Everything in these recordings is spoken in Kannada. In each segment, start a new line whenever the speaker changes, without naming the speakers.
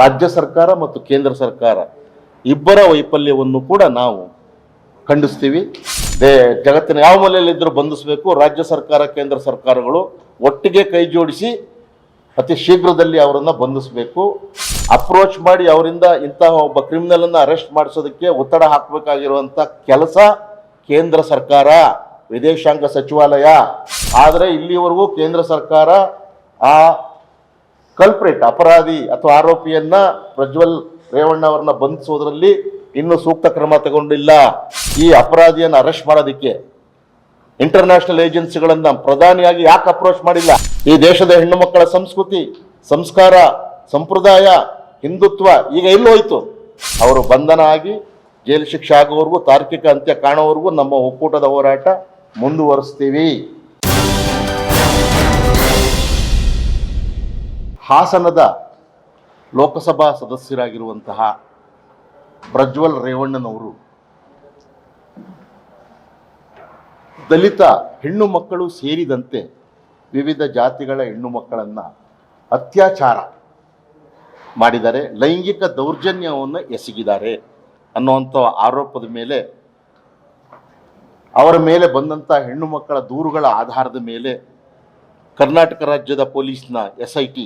ರಾಜ್ಯ ಸರ್ಕಾರ ಮತ್ತು ಕೇಂದ್ರ ಸರ್ಕಾರ ಇಬ್ಬರ ವೈಫಲ್ಯವನ್ನು ಕೂಡ ನಾವು ಖಂಡಿಸ್ತೀವಿ. ಜಗತ್ತಿನ ಯಾವ ಮೂಲೆಯಲ್ಲಿದ್ದರೂ ಬಂಧಿಸಬೇಕು. ರಾಜ್ಯ ಸರ್ಕಾರ ಕೇಂದ್ರ ಸರ್ಕಾರಗಳು ಒಟ್ಟಿಗೆ ಕೈ ಜೋಡಿಸಿ ಅತಿ ಶೀಘ್ರದಲ್ಲಿ ಅವರನ್ನು ಬಂಧಿಸಬೇಕು. ಅಪ್ರೋಚ್ ಮಾಡಿ ಅವರಿಂದ ಇಂತಹ ಒಬ್ಬ ಕ್ರಿಮಿನಲ್ ಅನ್ನು ಅರೆಸ್ಟ್ ಮಾಡಿಸೋದಕ್ಕೆ ಒತ್ತಡ ಹಾಕಬೇಕಾಗಿರುವಂತ ಕೆಲಸ ಕೇಂದ್ರ ಸರ್ಕಾರ, ವಿದೇಶಾಂಗ ಸಚಿವಾಲಯ. ಆದರೆ ಇಲ್ಲಿವರೆಗೂ ಕೇಂದ್ರ ಸರ್ಕಾರ ಆ ಕಲ್ಪ್ರೇಟ್ ಅಪರಾಧಿ ಅಥವಾ ಆರೋಪಿಯನ್ನ ಪ್ರಜ್ವಲ್ ರೇವಣ್ಣ ಅವರನ್ನ ಬಂಧಿಸೋದ್ರಲ್ಲಿ ಇನ್ನೂ ಸೂಕ್ತ ಕ್ರಮ ತಗೊಂಡಿಲ್ಲ. ಈ ಅಪರಾಧಿಯನ್ನು ಅರೆಸ್ಟ್ ಮಾಡೋದಕ್ಕೆ ಇಂಟರ್ನ್ಯಾಷನಲ್ ಏಜೆನ್ಸಿಗಳನ್ನ ಪ್ರಧಾನಿಯಾಗಿ ಯಾಕೆ ಅಪ್ರೋಚ್ ಮಾಡಿಲ್ಲ? ಈ ದೇಶದ ಹೆಣ್ಣು ಮಕ್ಕಳ ಸಂಸ್ಕೃತಿ, ಸಂಸ್ಕಾರ, ಸಂಪ್ರದಾಯ, ಹಿಂದುತ್ವ ಈಗ ಎಲ್ಲೋಯ್ತು? ಅವರು ಬಂಧನ ಆಗಿ ಜೈಲು ಶಿಕ್ಷೆ ಆಗುವವರೆಗೂ, ತಾರ್ಕಿಕ ಅಂತ್ಯ ಕಾಣುವವರೆಗೂ ನಮ್ಮ ಒಕ್ಕೂಟದ ಹೋರಾಟ ಮುಂದುವರಿಸ್ತೀವಿ. ಹಾಸನದ ಲೋಕಸಭಾ ಸದಸ್ಯರಾಗಿರುವಂತಹ ಪ್ರಜ್ವಲ್ ರೇವಣ್ಣನವರು ದಲಿತ ಹೆಣ್ಣು ಮಕ್ಕಳು ಸೇರಿದಂತೆ ವಿವಿಧ ಜಾತಿಗಳ ಹೆಣ್ಣು ಮಕ್ಕಳನ್ನ ಅತ್ಯಾಚಾರ ಮಾಡಿದ್ದಾರೆ, ಲೈಂಗಿಕ ದೌರ್ಜನ್ಯವನ್ನು ಎಸಗಿದ್ದಾರೆ ಅನ್ನುವಂಥ ಆರೋಪದ ಮೇಲೆ ಅವರ ಮೇಲೆ ಬಂದಂಥ ಹೆಣ್ಣು ಮಕ್ಕಳ ದೂರುಗಳ ಆಧಾರದ ಮೇಲೆ ಕರ್ನಾಟಕ ರಾಜ್ಯದ ಪೊಲೀಸ್ನ SIT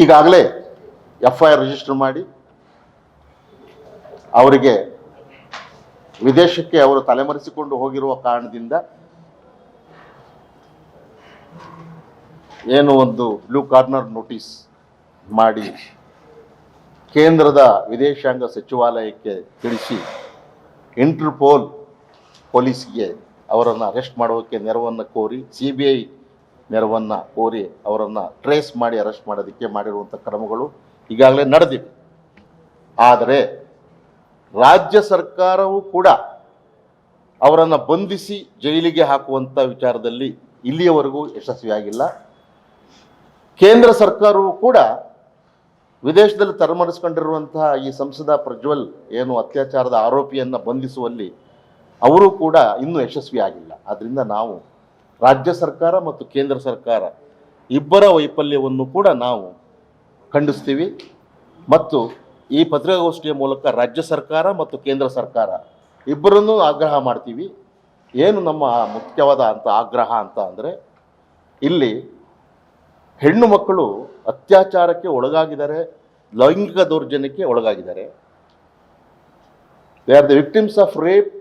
ಈಗಾಗಲೇ FIR ರಿಜಿಸ್ಟರ್ ಮಾಡಿ ಅವರಿಗೆ ವಿದೇಶಕ್ಕೆ ಅವರು ತಲೆಮರೆಸಿಕೊಂಡು ಹೋಗಿರುವ ಕಾರಣದಿಂದ ಏನು ಒಂದು ಬ್ಲೂ ಕಾರ್ನರ್ ನೋಟಿಸ್ ಮಾಡಿ ಕೇಂದ್ರದ ವಿದೇಶಾಂಗ ಸಚಿವಾಲಯಕ್ಕೆ ತಿಳಿಸಿ ಇಂಟರ್ಪೋಲ್ ಪೊಲೀಸ್ಗೆ ಅವರನ್ನು ಅರೆಸ್ಟ್ ಮಾಡೋಕ್ಕೆ ನೆರವನ್ನು ಕೋರಿ, CBI ನೆರವನ್ನು ಕೋರಿ ಅವರನ್ನು ಟ್ರೇಸ್ ಮಾಡಿ ಅರೆಸ್ಟ್ ಮಾಡೋದಕ್ಕೆ ಮಾಡಿರುವಂಥ ಕ್ರಮಗಳು ಈಗಾಗಲೇ ನಡೆದಿವೆ. ಆದರೆ ರಾಜ್ಯ ಸರ್ಕಾರವೂ ಕೂಡ ಅವರನ್ನು ಬಂಧಿಸಿ ಜೈಲಿಗೆ ಹಾಕುವಂಥ ವಿಚಾರದಲ್ಲಿ ಇಲ್ಲಿಯವರೆಗೂ ಯಶಸ್ವಿಯಾಗಿಲ್ಲ. ಕೇಂದ್ರ ಸರ್ಕಾರವೂ ಕೂಡ ವಿದೇಶದಲ್ಲಿ ತಲೆಮರೆಸಿಕೊಂಡಿರುವಂತಹ ಈ ಸಂಸದ ಪ್ರಜ್ವಲ್ ಏನು ಅತ್ಯಾಚಾರದ ಆರೋಪಿಯನ್ನು ಬಂಧಿಸುವಲ್ಲಿ ಅವರು ಕೂಡ ಇನ್ನೂ ಯಶಸ್ವಿಯಾಗಿಲ್ಲ. ಆದ್ದರಿಂದ ನಾವು ರಾಜ್ಯ ಸರ್ಕಾರ ಮತ್ತು ಕೇಂದ್ರ ಸರ್ಕಾರ ಇಬ್ಬರ ವೈಫಲ್ಯವನ್ನು ಕೂಡ ನಾವು ಖಂಡಿಸ್ತೀವಿ ಮತ್ತು ಈ ಪತ್ರಿಕಾಗೋಷ್ಠಿಯ ಮೂಲಕ ರಾಜ್ಯ ಸರ್ಕಾರ ಮತ್ತು ಕೇಂದ್ರ ಸರ್ಕಾರ ಇಬ್ಬರನ್ನೂ ಆಗ್ರಹ ಮಾಡ್ತೀವಿ. ಏನು ನಮ್ಮ ಮುಖ್ಯವಾದ ಆಗ್ರಹ ಅಂತ ಅಂದರೆ, ಇಲ್ಲಿ ಹೆಣ್ಣು ಮಕ್ಕಳು ಅತ್ಯಾಚಾರಕ್ಕೆ ಒಳಗಾಗಿದ್ದಾರೆ, ಲೈಂಗಿಕ ದೌರ್ಜನ್ಯಕ್ಕೆ ಒಳಗಾಗಿದ್ದಾರೆ. They are the victims of rape.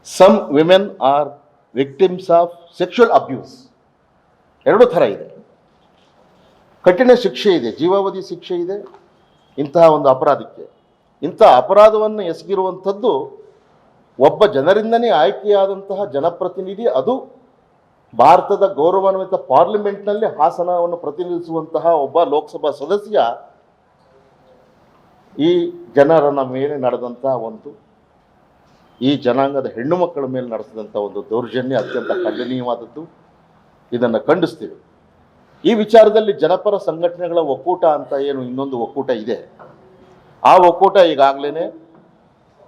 some women are victims of sexual abuse. ಎರಡು ಥರ ಇದೆ. ಕಠಿಣ ಶಿಕ್ಷೆ ಇದೆ, ಜೀವಾವಧಿ ಶಿಕ್ಷೆ ಇದೆ ಇಂತಹ ಒಂದು ಅಪರಾಧಕ್ಕೆ. ಇಂಥ ಅಪರಾಧವನ್ನು ಎಸಗಿರುವಂಥದ್ದು ಒಬ್ಬ ಜನರಿಂದನೇ ಆಯ್ಕೆಯಾದಂತಹ ಜನಪ್ರತಿನಿಧಿ, ಅದು ಭಾರತದ ಗೌರವಾನ್ವಿತ ಪಾರ್ಲಿಮೆಂಟ್ನಲ್ಲಿ ಹಾಸನವನ್ನು ಪ್ರತಿನಿಧಿಸುವಂತಹ ಒಬ್ಬ ಲೋಕಸಭಾ ಸದಸ್ಯ ಈ ಜನರನ್ನ ಮೇಲೆ ನಡೆದಂತಹ ಈ ಜನಾಂಗದ ಹೆಣ್ಣು ಮಕ್ಕಳ ಮೇಲೆ ನಡೆಸಿದಂಥ ಒಂದು ದೌರ್ಜನ್ಯ ಅತ್ಯಂತ ಖಂಡನೀಯವಾದದ್ದು. ಇದನ್ನು ಖಂಡಿಸ್ತೀವಿ. ಈ ವಿಚಾರದಲ್ಲಿ ಜನಪರ ಸಂಘಟನೆಗಳ ಒಕ್ಕೂಟ ಅಂತ ಏನು ಇನ್ನೊಂದು ಒಕ್ಕೂಟ ಇದೆ, ಆ ಒಕ್ಕೂಟ ಈಗಾಗಲೇ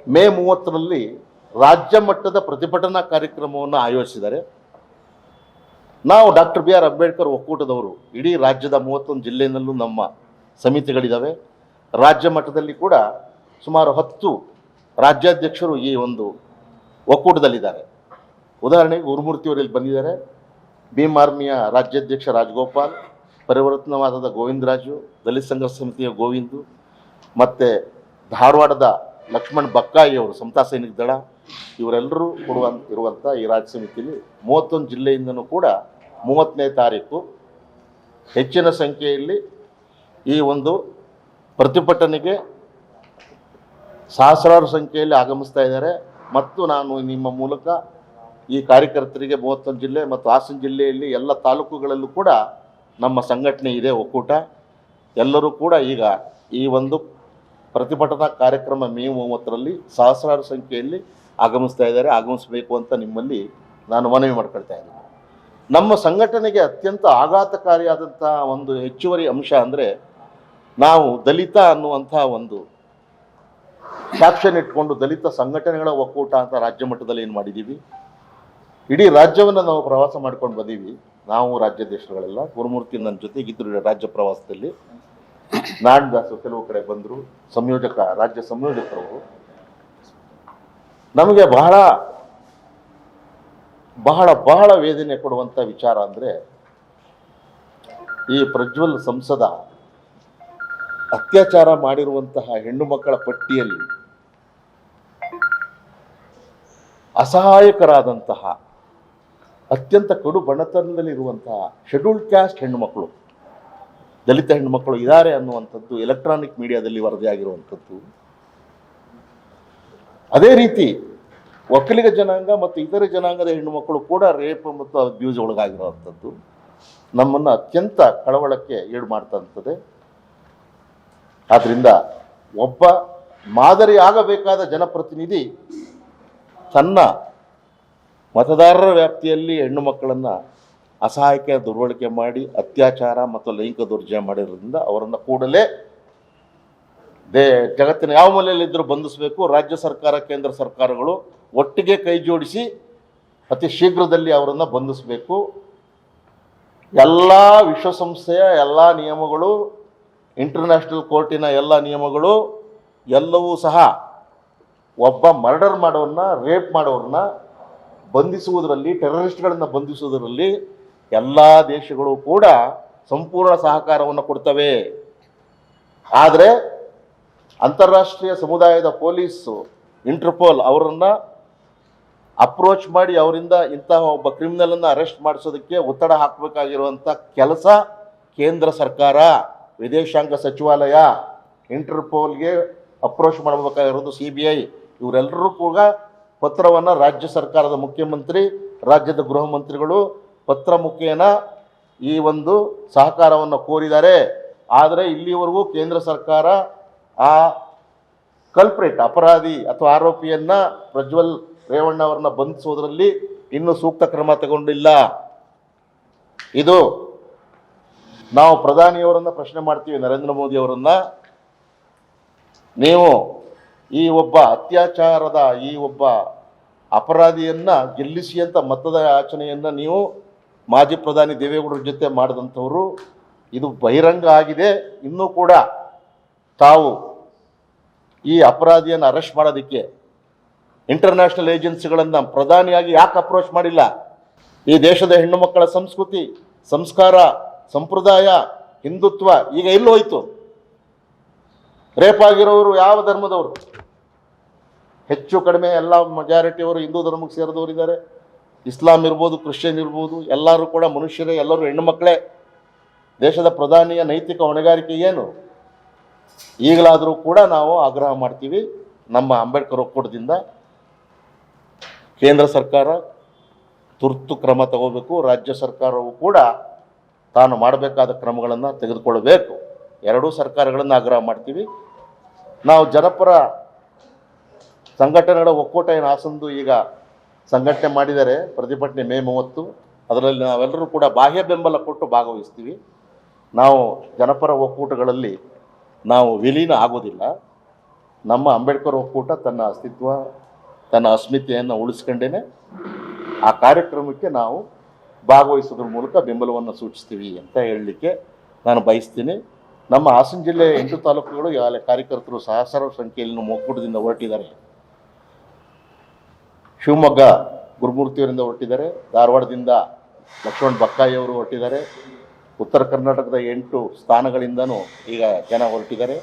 ಮೇ 30ರಲ್ಲಿ ರಾಜ್ಯ ಮಟ್ಟದ ಪ್ರತಿಭಟನಾ ಕಾರ್ಯಕ್ರಮವನ್ನು ಆಯೋಜಿಸಿದ್ದಾರೆ. ನಾವು ಡಾಕ್ಟರ್ BR ಅಂಬೇಡ್ಕರ್ ಒಕ್ಕೂಟದವರು ಇಡೀ ರಾಜ್ಯದ 31 ಜಿಲ್ಲೆಯಲ್ಲೂ ನಮ್ಮ ಸಮಿತಿಗಳಿದ್ದಾವೆ. ರಾಜ್ಯ ಮಟ್ಟದಲ್ಲಿ ಕೂಡ ಸುಮಾರು 10 ರಾಜ್ಯಾಧ್ಯಕ್ಷರು ಈ ಒಂದು ಒಕ್ಕೂಟದಲ್ಲಿದ್ದಾರೆ. ಉದಾಹರಣೆಗೆ ಗುರುಮೂರ್ತಿಯವರು ಇಲ್ಲಿ ಬಂದಿದ್ದಾರೆ. ಭೀಮ್ ಆರ್ಮಿಯ ರಾಜ್ಯಾಧ್ಯಕ್ಷ ರಾಜಗೋಪಾಲ್, ಪರಿವರ್ತನವಾದದ ಗೋವಿಂದರಾಜು, ದಲಿತ ಸಂಘರ್ಷ ಸಮಿತಿಯ ಗೋವಿಂದು, ಮತ್ತು ಧಾರವಾಡದ ಲಕ್ಷ್ಮಣ್ ಬಕ್ಕಾಯಿ ಅವರು ಸಮತಾ ಸೈನಿಕ ದಳ, ಇವರೆಲ್ಲರೂ ಇರುವಂಥ ಈ ರಾಜ್ಯ ಸಮಿತಿಯಲ್ಲಿ 31 ಜಿಲ್ಲೆಯಿಂದನೂ ಕೂಡ 30ನೇ ತಾರೀಕು ಹೆಚ್ಚಿನ ಸಂಖ್ಯೆಯಲ್ಲಿ ಈ ಒಂದು ಪ್ರತಿಭಟನೆಗೆ ಸಹಸ್ರಾರು ಸಂಖ್ಯೆಯಲ್ಲಿ ಆಗಮಿಸ್ತಾ ಇದ್ದಾರೆ. ಮತ್ತು ನಾನು ನಿಮ್ಮ ಮೂಲಕ ಈ ಕಾರ್ಯಕರ್ತರಿಗೆ 31 ಜಿಲ್ಲೆ ಮತ್ತು ಹಾಸನ ಜಿಲ್ಲೆಯಲ್ಲಿ ಎಲ್ಲ ತಾಲೂಕುಗಳಲ್ಲೂ ಕೂಡ ನಮ್ಮ ಸಂಘಟನೆ ಇದೆ, ಒಕ್ಕೂಟ. ಎಲ್ಲರೂ ಕೂಡ ಈಗ ಈ ಒಂದು ಪ್ರತಿಭಟನಾ ಕಾರ್ಯಕ್ರಮ ಮೇ 30ರಲ್ಲಿ ಸಹಸ್ರಾರು ಸಂಖ್ಯೆಯಲ್ಲಿ ಆಗಮಿಸ್ತಾ ಇದ್ದಾರೆ. ಆಗಮಿಸಬೇಕು ಅಂತ ನಿಮ್ಮಲ್ಲಿ ನಾನು ಮನವಿ ಮಾಡ್ಕೊಳ್ತಾ ಇದ್ದೀನಿ. ನಮ್ಮ ಸಂಘಟನೆಗೆ ಅತ್ಯಂತ ಆಘಾತಕಾರಿಯಾದಂಥ ಒಂದು ಹೆಚ್ಚುವರಿ ಅಂಶ ಅಂದರೆ, ನಾವು ದಲಿತ ಅನ್ನುವಂಥ ಒಂದು ಕ್ಯಾಪ್ಷನ್ ಇಟ್ಕೊಂಡು ದಲಿತ ಸಂಘಟನೆಗಳ ಒಕ್ಕೂಟ ಅಂತ ರಾಜ್ಯ ಮಟ್ಟದಲ್ಲಿ ಏನು ಮಾಡಿದ್ದೀವಿ, ಇಡೀ ರಾಜ್ಯವನ್ನು ನಾವು ಪ್ರವಾಸ ಮಾಡ್ಕೊಂಡು ಬಂದೀವಿ. ನಾವು ರಾಜ್ಯಾಧ್ಯಕ್ಷರುಗಳೆಲ್ಲ ಗುರುಮೂರ್ತಿ ನನ್ನ ಜೊತೆಗಿದ್ದರು ರಾಜ್ಯ ಪ್ರವಾಸದಲ್ಲಿ. ನಾಡಿದಾಸು ಕೆಲವು ಕಡೆ ಬಂದರು, ರಾಜ್ಯ ಸಂಯೋಜಕರು. ನಮಗೆ ಬಹಳ ಬಹಳ ಬಹಳ ವೇದನೆ ಕೊಡುವಂಥ ವಿಚಾರ ಅಂದರೆ, ಈ ಪ್ರಜ್ವಲ್ ಸಂಸದ ಅತ್ಯಾಚಾರ ಮಾಡಿರುವಂತಹ ಹೆಣ್ಣು ಮಕ್ಕಳ ಪಟ್ಟಿಯಲ್ಲಿ ಅಸಹಾಯಕರಾದಂತಹ ಅತ್ಯಂತ ಕಡು ಬಡತನದಲ್ಲಿರುವಂತಹ ಶೆಡ್ಯೂಲ್ಡ್ ಕ್ಯಾಸ್ಟ್ ಹೆಣ್ಣುಮಕ್ಕಳು, ದಲಿತ ಹೆಣ್ಣುಮಕ್ಕಳು ಇದ್ದಾರೆ ಅನ್ನುವಂಥದ್ದು ಎಲೆಕ್ಟ್ರಾನಿಕ್ ಮೀಡಿಯಾದಲ್ಲಿ ವರದಿಯಾಗಿರುವಂಥದ್ದು. ಅದೇ ರೀತಿ ಒಕ್ಕಲಿಗ ಜನಾಂಗ ಮತ್ತು ಇತರೆ ಜನಾಂಗದ ಹೆಣ್ಣು ಮಕ್ಕಳು ಕೂಡ ರೇಪ್ ಮತ್ತು ಅಬ್ಯೂಸ್ ಒಳಗಾಗಿರುವಂಥದ್ದು ನಮ್ಮನ್ನು ಅತ್ಯಂತ ಕಳವಳಕ್ಕೆ ಈಡು ಮಾಡ್ತಂಥದ್ದು. ಆದ್ದರಿಂದ ಒಬ್ಬ ಮಾದರಿ ಆಗಬೇಕಾದ ಜನಪ್ರತಿನಿಧಿ ತನ್ನ ಮತದಾರರ ವ್ಯಾಪ್ತಿಯಲ್ಲಿ ಹೆಣ್ಣು ಮಕ್ಕಳನ್ನು ಅಸಹಾಯಕ ದುರ್ಬಳಕೆ ಮಾಡಿ ಅತ್ಯಾಚಾರ ಮತ್ತು ಲೈಂಗಿಕ ದೌರ್ಜನ್ಯ ಮಾಡಿರೋದ್ರಿಂದ ಅವರನ್ನು ಕೂಡಲೇ ಜಗತ್ತಿನ ಯಾವ ಮೂಲೆಯಲ್ಲಿದ್ದರೂ ಬಂಧಿಸಬೇಕು. ರಾಜ್ಯ ಸರ್ಕಾರ, ಕೇಂದ್ರ ಸರ್ಕಾರಗಳು ಒಟ್ಟಿಗೆ ಕೈ ಜೋಡಿಸಿ ಅತಿ ಶೀಘ್ರದಲ್ಲಿ ಅವರನ್ನು ಬಂಧಿಸಬೇಕು. ಎಲ್ಲ ವಿಶ್ವಸಂಸ್ಥೆಯ ಎಲ್ಲ ನಿಯಮಗಳು, ಇಂಟರ್ನ್ಯಾಷನಲ್ ಕೋರ್ಟಿನ ಎಲ್ಲ ನಿಯಮಗಳು ಎಲ್ಲವೂ ಸಹ ಒಬ್ಬ ಮರ್ಡರ್ ಮಾಡೋರನ್ನ, ರೇಪ್ ಮಾಡೋರನ್ನ ಬಂಧಿಸುವುದರಲ್ಲಿ, ಟೆರರಿಸ್ಟ್ಗಳನ್ನು ಬಂಧಿಸುವುದರಲ್ಲಿ ಎಲ್ಲ ದೇಶಗಳು ಕೂಡ ಸಂಪೂರ್ಣ ಸಹಕಾರವನ್ನು ಕೊಡ್ತವೆ. ಆದರೆ ಅಂತಾರಾಷ್ಟ್ರೀಯ ಸಮುದಾಯದ ಪೊಲೀಸು, ಇಂಟರ್ಪೋಲ್ ಅವರನ್ನು ಅಪ್ರೋಚ್ ಮಾಡಿ ಅವರಿಂದ ಇಂತಹ ಒಬ್ಬ ಕ್ರಿಮಿನಲನ್ನು ಅರೆಸ್ಟ್ ಮಾಡಿಸೋದಕ್ಕೆ ಒತ್ತಡ ಹಾಕಬೇಕಾಗಿರುವಂಥ ಕೆಲಸ ಕೇಂದ್ರ ಸರ್ಕಾರ, ವಿದೇಶಾಂಗ ಸಚಿವಾಲಯ, ಇಂಟರ್ಪೋಲ್ಗೆ ಅಪ್ರೋಚ್ ಮಾಡಬೇಕಾಗಿರೋದು CBI. ಇವರೆಲ್ಲರೂ ಕೂಡ ಪತ್ರವನ್ನು ರಾಜ್ಯ ಸರ್ಕಾರದ ಮುಖ್ಯಮಂತ್ರಿ, ರಾಜ್ಯದ ಗೃಹ ಮಂತ್ರಿಗಳು ಪತ್ರ ಮುಖೇನ ಈ ಒಂದು ಸಹಕಾರವನ್ನು ಕೋರಿದ್ದಾರೆ. ಆದರೆ ಇಲ್ಲಿವರೆಗೂ ಕೇಂದ್ರ ಸರ್ಕಾರ ಆ ಕಲ್ಪ್ರೇಟ್, ಅಪರಾಧಿ ಅಥವಾ ಆರೋಪಿಯನ್ನ ಪ್ರಜ್ವಲ್ ರೇವಣ್ಣ ಅವರನ್ನ ಬಂಧಿಸುವುದರಲ್ಲಿ ಇನ್ನೂ ಸೂಕ್ತ ಕ್ರಮ ತಗೊಂಡಿಲ್ಲ. ಇದು ನಾವು ಪ್ರಧಾನಿಯವರನ್ನ ಪ್ರಶ್ನೆ ಮಾಡ್ತೀವಿ, ನರೇಂದ್ರ ಮೋದಿ ಅವರನ್ನ, ನೀವು ಈ ಒಬ್ಬ ಅತ್ಯಾಚಾರದ ಈ ಒಬ್ಬ ಅಪರಾಧಿಯನ್ನ ಗೆಲ್ಲಿಸಿ ಅಂತ ಮತದ ಯಾಚನೆಯನ್ನ ನೀವು ಮಾಜಿ ಪ್ರಧಾನಿ ದೇವೇಗೌಡರ ಜೊತೆ ಮಾಡಿದಂಥವರು. ಇದು ಬಹಿರಂಗ ಆಗಿದೆ. ಇನ್ನೂ ಕೂಡ ತಾವು ಈ ಅಪರಾಧಿಯನ್ನು ಅರೆಸ್ಟ್ ಮಾಡೋದಕ್ಕೆ ಇಂಟರ್ನ್ಯಾಷನಲ್ ಏಜೆನ್ಸಿಗಳನ್ನು ಪ್ರಧಾನಿಯಾಗಿ ಯಾಕೆ ಅಪ್ರೋಚ್ ಮಾಡಿಲ್ಲ? ಈ ದೇಶದ ಹೆಣ್ಣು ಮಕ್ಕಳ ಸಂಸ್ಕೃತಿ, ಸಂಸ್ಕಾರ, ಸಂಪ್ರದಾಯ, ಹಿಂದುತ್ವ ಈಗ ಎಲ್ಲೋಯ್ತು? ರೇಪ್ ಆಗಿರೋರು ಯಾವ ಧರ್ಮದವರು? ಹೆಚ್ಚು ಕಡಿಮೆ ಎಲ್ಲ ಮೆಜಾರಿಟಿಯವರು ಹಿಂದೂ ಧರ್ಮಕ್ಕೆ ಸೇರಿದವರು ಇದ್ದಾರೆ. ಇಸ್ಲಾಂ ಇರ್ಬೋದು, ಕ್ರಿಶ್ಚಿಯನ್ ಇರ್ಬೋದು, ಎಲ್ಲರೂ ಕೂಡ ಮನುಷ್ಯರೇ, ಎಲ್ಲರೂ ಹೆಣ್ಣು ಮಕ್ಕಳೇ. ದೇಶದ ಪ್ರಧಾನಿಯ ನೈತಿಕ ಹೊಣೆಗಾರಿಕೆ ಏನು? ಈಗಲಾದರೂ ಕೂಡ ನಾವು ಆಗ್ರಹ ಮಾಡ್ತೀವಿ, ನಮ್ಮ ಅಂಬೇಡ್ಕರ್ ಒಕ್ಕೂಟದಿಂದ ಕೇಂದ್ರ ಸರ್ಕಾರ ತುರ್ತು ಕ್ರಮ ತಗೋಬೇಕು, ರಾಜ್ಯ ಸರ್ಕಾರವು ಕೂಡ ತಾನು ಮಾಡಬೇಕಾದ ಕ್ರಮಗಳನ್ನು ತೆಗೆದುಕೊಳ್ಳಬೇಕು. ಎರಡೂ ಸರ್ಕಾರಗಳನ್ನು ಆಗ್ರಹ ಮಾಡ್ತೀವಿ. ನಾವು ಜನಪರ ಸಂಘಟನೆಗಳ ಒಕ್ಕೂಟ ಏನು ಹಾಸನದು ಈಗ ಸಂಘಟನೆ ಮಾಡಿದರೆ ಪ್ರತಿಭಟನೆ ಮೇ 30, ಅದರಲ್ಲಿ ನಾವೆಲ್ಲರೂ ಕೂಡ ಬಾಹ್ಯ ಬೆಂಬಲ ಕೊಟ್ಟು ಭಾಗವಹಿಸ್ತೀವಿ. ನಾವು ಜನಪರ ಒಕ್ಕೂಟಗಳಲ್ಲಿ ನಾವು ವಿಲೀನ ಆಗೋದಿಲ್ಲ. ನಮ್ಮ ಅಂಬೇಡ್ಕರ್ ಒಕ್ಕೂಟ ತನ್ನ ಅಸ್ತಿತ್ವ, ತನ್ನ ಅಸ್ಮಿತೆಯನ್ನು ಉಳಿಸ್ಕೊಂಡೇನೆ ಆ ಕಾರ್ಯಕ್ರಮಕ್ಕೆ ನಾವು ಭಾಗವಹಿಸೋದ್ರ ಮೂಲಕ ಬೆಂಬಲವನ್ನು ಸೂಚಿಸ್ತೀವಿ ಅಂತ ಹೇಳಲಿಕ್ಕೆ ನಾನು ಬಯಸ್ತೀನಿ. ನಮ್ಮ ಹಾಸನ ಜಿಲ್ಲೆ 8 ತಾಲೂಕುಗಳು ಈಗಾಗಲೇ ಕಾರ್ಯಕರ್ತರು ಸಹಸ್ರಾರು ಸಂಖ್ಯೆಯಲ್ಲಿ ಒಕ್ಕೂಟದಿಂದ ಹೊರಟಿದ್ದಾರೆ. ಶಿವಮೊಗ್ಗ ಗುರುಮೂರ್ತಿಯವರಿಂದ ಹೊರಟಿದ್ದಾರೆ, ಧಾರವಾಡದಿಂದ ಲಕ್ಷ್ಮಣ್ ಬಕ್ಕಾಯಿ ಅವರು ಹೊರಟಿದ್ದಾರೆ, ಉತ್ತರ ಕರ್ನಾಟಕದ 8 ಸ್ಥಾನಗಳಿಂದನೂ ಈಗ ಜನ ಹೊರಟಿದ್ದಾರೆ,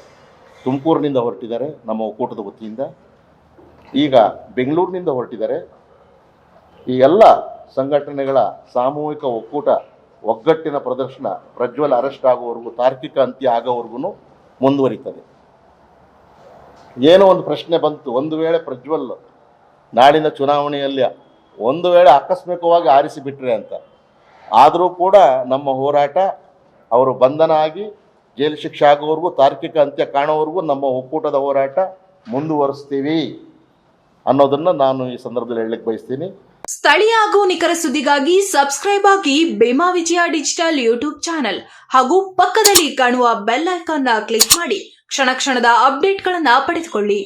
ತುಮಕೂರಿನಿಂದ ಹೊರಟಿದ್ದಾರೆ ನಮ್ಮ ಒಕ್ಕೂಟದ ವತಿಯಿಂದ, ಈಗ ಬೆಂಗಳೂರಿನಿಂದ ಹೊರಟಿದ್ದಾರೆ. ಈ ಎಲ್ಲ ಸಂಘಟನೆಗಳ ಸಾಮೂಹಿಕ ಒಕ್ಕೂಟ ಒಗ್ಗಟ್ಟಿನ ಪ್ರದರ್ಶನ ಪ್ರಜ್ವಲ್ ಅರೆಸ್ಟ್ ಆಗುವವರೆಗೂ, ತಾರ್ಕಿಕ ಅಂತ್ಯ ಆಗೋವರೆಗೂ ಮುಂದುವರಿತದೆ. ಏನೋ ಒಂದು ಪ್ರಶ್ನೆ ಬಂತು, ಒಂದು ವೇಳೆ ಪ್ರಜ್ವಲ್ ನಾಳಿನ ಚುನಾವಣೆಯಲ್ಲಿ ಒಂದು ವೇಳೆ ಆಕಸ್ಮಿಕವಾಗಿ ಆರಿಸಿಬಿಟ್ರೆ ಅಂತ. ಆದರೂ ಕೂಡ ನಮ್ಮ ಹೋರಾಟ ಅವರು ಬಂಧನ ಆಗಿ ಜೈಲು ಶಿಕ್ಷೆ ಆಗೋವರೆಗೂ, ತಾರ್ಕಿಕ ಅಂತ್ಯ ಕಾಣೋವರೆಗೂ ನಮ್ಮ ಒಕ್ಕೂಟದ ಹೋರಾಟ ಮುಂದುವರಿಸ್ತೀವಿ ಅನ್ನೋದನ್ನು ನಾನು ಈ ಸಂದರ್ಭದಲ್ಲಿ ಹೇಳಲಿಕ್ಕೆ ಬಯಸ್ತೀನಿ.
ಸ್ಥಳೀಯ ಹಾಗೂ ನಿಖರ ಸುದ್ದಿಗಾಗಿ ಸಬ್ಸ್ಕ್ರೈಬ್ ಆಗಿ ಬೇಮಾ ವಿಜಯ ಡಿಜಿಟಲ್ ಯೂಟ್ಯೂಬ್ ಚಾನೆಲ್ ಹಾಗೂ ಪಕ್ಕದಲ್ಲಿ ಕಾಣುವ ಬೆಲ್ ಐಕಾನ್ ಕ್ಲಿಕ್ ಮಾಡಿ ಕ್ಷಣ ಕ್ಷಣದ ಅಪ್ಡೇಟ್ಗಳನ್ನು ಪಡೆದುಕೊಳ್ಳಿ.